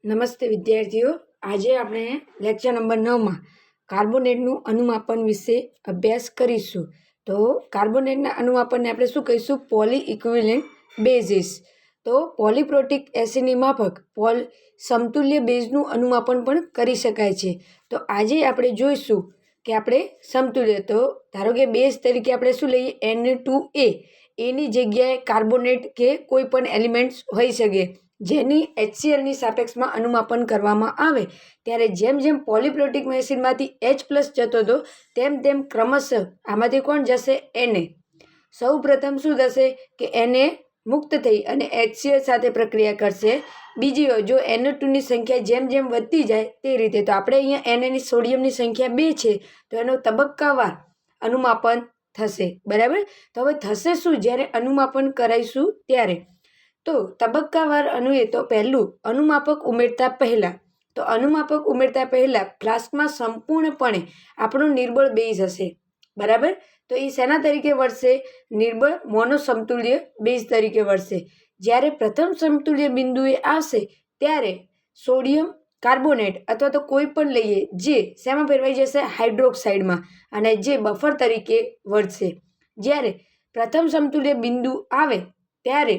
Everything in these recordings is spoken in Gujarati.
નમસ્તે વિદ્યાર્થીઓ, આજે આપણે લેક્ચર નંબર 9માં કાર્બોનેટનું અનુમાપન વિશે અભ્યાસ કરીશું. તો કાર્બોનેટના અનુમાપનને આપણે શું કહીશું? Poly equivalent basis. તો પોલીપ્રોટિક એસિડની માફક સમતુલ્ય બેઝનું અનુમાપન પણ કરી શકાય છે. તો આજે આપણે જોઈશું કે આપણે સમતુલ્ય, તો ધારો કે બેઝ તરીકે આપણે શું લઈએ? Na2A. એની જગ્યાએ કાર્બોનેટ કે કોઈ પણ એલિમેન્ટ્સ હોઈ શકે, જેની HClની સાપેક્ષમાં અનુમાપન કરવામાં આવે ત્યારે જેમ જેમ પોલીપ્રોટિક એસિડમાંથી H+ જતો હતો તેમ તેમ ક્રમશઃ આમાંથી કોણ જશે? Na. સૌ પ્રથમ શું થશે કે Na મુક્ત થઈ અને HCl સાથે પ્રક્રિયા કરશે. બીજી હોય, જો Na2ની સંખ્યા જેમ જેમ વધતી જાય તે રીતે. તો આપણે અહીંયા Na સોડિયમની સંખ્યા 2 છે, તો એનો તબક્કાવાર અનુમાપન થશે. બરાબર. તો હવે થશે શું જ્યારે અનુમાપન કરાવીશું ત્યારે? તો તબક્કાવાર તો પહેલું અનુમાપક ઉમેરતા પહેલાં, તો અનુમાપક ઉમેરતા પહેલાં ફ્લાસ્કમાં સંપૂર્ણપણે આપણું નિર્બળ બેઝ હશે. બરાબર. તો એ શેના તરીકે વર્તશે? નિર્બળ મોનોસમતુલ્ય બેઝ તરીકે વર્તશે. જ્યારે પ્રથમ સમતુલ્ય બિંદુએ આવશે ત્યારે સોડિયમ કાર્બોનેટ અથવા તો કોઈ પણ લઈએ જે શેમાં ફેરવાઈ જશે? હાઇડ્રોક્સાઇડમાં, અને જે બફર તરીકે વર્તશે. જ્યારે પ્રથમ સમતુલ્ય બિંદુ આવે ત્યારે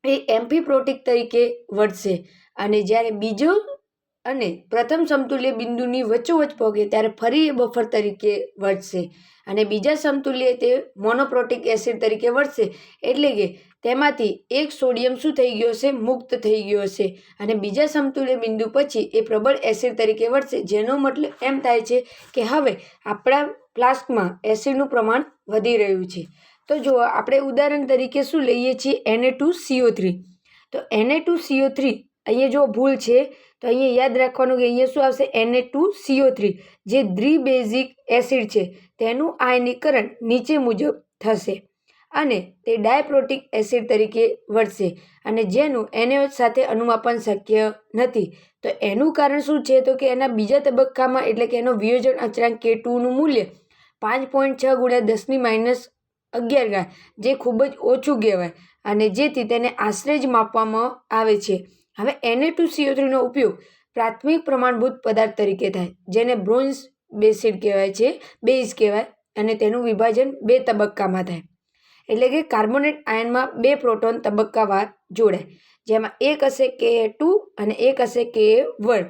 એ એમ્ફીપ્રોટિક તરીકે વર્તશે, અને જ્યારે બીજો અને પ્રથમ સમતુલ્ય બિંદુની વચ્ચોવચ્ચ પહોંચે ત્યારે ફરી એ બફર તરીકે વર્તશે, અને બીજા સમતુલ્ય તે મોનોપ્રોટિક એસિડ તરીકે વર્તશે. એટલે કે તેમાંથી એક સોડિયમ શું થઈ ગયો હશે? મુક્ત થઈ ગયો હશે, અને બીજા સમતુલ્ય બિંદુ પછી એ પ્રબળ એસિડ તરીકે વર્તશે. જેનો મતલબ એમ થાય છે કે હવે આપણા ફ્લાસ્કમાં એસિડનું પ્રમાણ વધી રહ્યું છે. તો જુઓ, આપણે ઉદાહરણ તરીકે શું લઈએ છીએ? Na2CO3. તો Na2CO3 અહીંયા જો ભૂલ છે તો અહીંયા યાદ રાખવાનું કે અહીંયા શું આવશે? Na2CO3 જે દ્વિબેઝિક એસિડ છે તેનું આયનીકરણ નીચે મુજબ થશે અને તે ડાયપ્રોટિક એસિડ તરીકે વર્તશે, અને જેનું NaOH સાથે અનુમાપન શક્ય નથી. તો એનું કારણ શું છે? તો કે એના બીજા તબક્કામાં, એટલે કે એનો વિયોજન અચળાંક K2નું મૂલ્ય 5.6 × 10⁻11, જે ખૂબ જ ઓછું કહેવાય, અને જેથી તેને આશરે જ માપવામાં આવે છે. હવે Na2CO3નો ઉપયોગ પ્રાથમિક પ્રમાણભૂત પદાર્થ તરીકે થાય, જેને બ્રોન્ઝ બેઝ કહેવાય, અને તેનું વિભાજન 2 તબક્કામાં થાય. એટલે કે કાર્બોનેટ આયનમાં 2 પ્રોટોન તબક્કાવાર જોડાય, જેમાં એક હશે Ka2 અને એક હશે Ka1.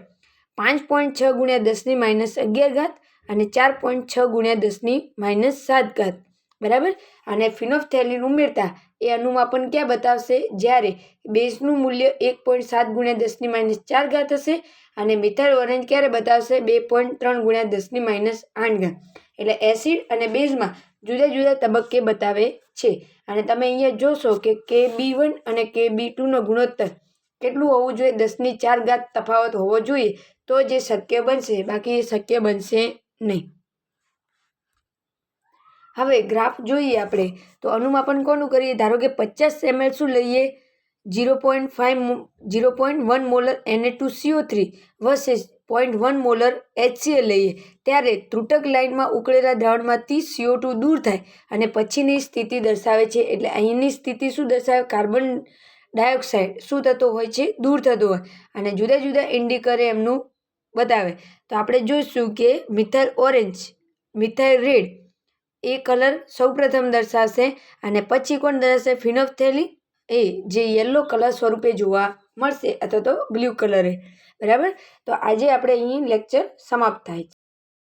5.6 × 10⁻11 અને 4.6 × 10⁻7. બરાબર. અને ફિનોલ્ફથેલિન ઉમેરતા એ અનુમાપન ક્યાં બતાવશે? જ્યારે બેઝનું મૂલ્ય 1.7 × 10⁻4 હશે, અને મિથાઇલ ઓરેન્જ ક્યારે બતાવશે? 2.3 × 10⁻8. એટલે એસિડ અને બેઝમાં જુદા જુદા તબક્કે બતાવે છે. અને તમે અહીંયા જોશો કે Kb1 અને Kb2નો ગુણોત્તર કેટલું હોવું જોઈએ? 10⁴ તફાવત હોવો જોઈએ, તો જે શક્ય બનશે, બાકી એ શક્ય બનશે નહીં. હવે ગ્રાફ જોઈએ આપણે. તો અનુમાપન કોનું કરીએ? ધારો કે 50 ml શું લઈએ? 0.1 molar Na2CO3 versus 0.1 molar HCl લઈએ, ત્યારે ત્રુટક લાઇનમાં ઉકળેલા દ્રાવણમાંથી CO2 દૂર થાય અને પછીની સ્થિતિ દર્શાવે છે. એટલે અહીંની સ્થિતિ શું દર્શાવે? કાર્બન ડાયોક્સાઇડ શું થતો હોય છે? દૂર થતો હોય, અને જુદા જુદા ઇન્ડિકેટર એમનું બતાવે. તો આપણે જોઈશું કે મિથાઇલ ઓરેન્જ, મિથાઇલ રેડ એ કલર સૌપ્રથમ દર્શાવશે, અને પછી કોણ દર્શાવશે? ફિનોલ્ફથેલિન, એ જે યલો કલર સ્વરૂપે જોવા મળશે, અથવા તો બ્લુ કલરે. બરાબર. તો આજે આપણે અહીં લેક્ચર સમાપ્ત થાય છે.